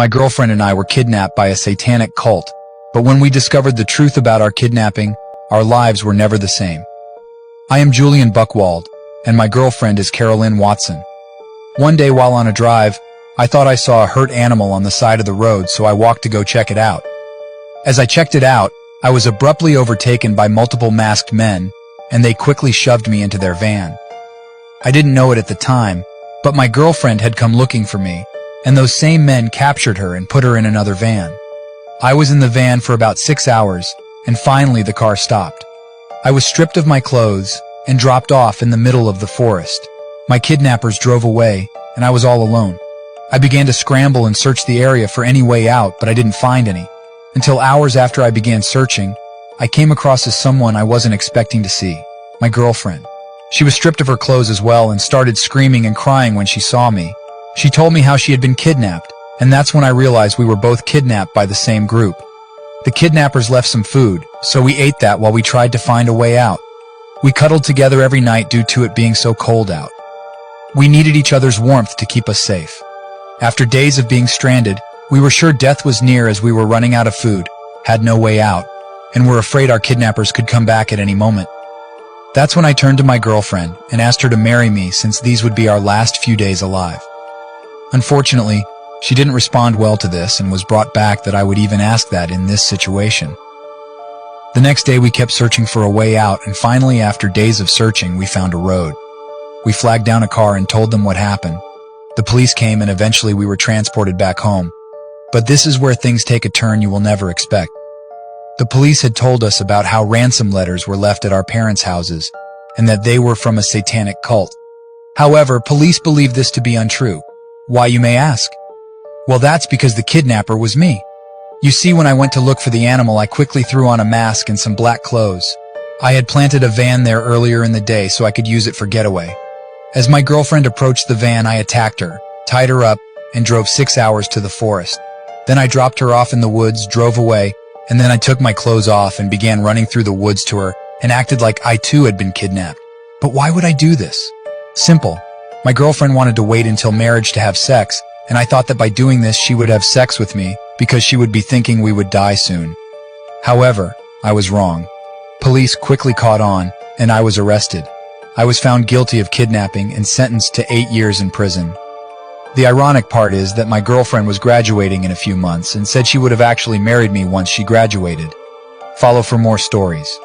My girlfriend and I were kidnapped by a satanic cult, but when we discovered the truth about our kidnapping, our lives were never the same. I am Julian Buchwald, and my girlfriend is Carolyn Watson. One day while on a drive, I thought I saw a hurt animal on the side of the road, so I walked to go check it out. As I checked it out, I was abruptly overtaken by multiple masked men, and they quickly shoved me into their van. I didn't know it at the time, but my girlfriend had come looking for me, and those same men captured her and put her in another van. I was in the van for about 6 hours, and finally the car stopped. I was stripped of my clothes and dropped off in the middle of the forest. My kidnappers drove away, and I was all alone. I began to scramble and search the area for any way out, but I didn't find any. Until hours after I began searching, I came across someone I wasn't expecting to see, my girlfriend. She was stripped of her clothes as well and started screaming and crying when she saw me. She told me how she had been kidnapped, and that's when I realized we were both kidnapped by the same group. The kidnappers left some food, so we ate that while we tried to find a way out. We cuddled together every night due to it being so cold out. We needed each other's warmth to keep us safe. After days of being stranded, we were sure death was near as we were running out of food, had no way out, and were afraid our kidnappers could come back at any moment. That's when I turned to my girlfriend and asked her to marry me, since these would be our last few days alive. Unfortunately, she didn't respond well to this and was brought back that I would even ask that in this situation. The next day we kept searching for a way out, and finally after days of searching we found a road. We flagged down a car and told them what happened. The police came and eventually we were transported back home. But this is where things take a turn you will never expect. The police had told us about how ransom letters were left at our parents' houses, and that they were from a satanic cult. However, police believed this to be untrue. Why, you may ask? Well, that's because the kidnapper was me. You see, when I went to look for the animal, I quickly threw on a mask and some black clothes. I had planted a van there earlier in the day so I could use it for getaway. As my girlfriend approached the van, I attacked her, tied her up, and drove 6 hours to the forest. Then I dropped her off in the woods, drove away, and then I took my clothes off and began running through the woods to her and acted like I too had been kidnapped. But why would I do this? Simple. My girlfriend wanted to wait until marriage to have sex, and I thought that by doing this she would have sex with me because she would be thinking we would die soon. However, I was wrong. Police quickly caught on, and I was arrested. I was found guilty of kidnapping and sentenced to 8 years in prison. The ironic part is that my girlfriend was graduating in a few months and said she would have actually married me once she graduated. Follow for more stories.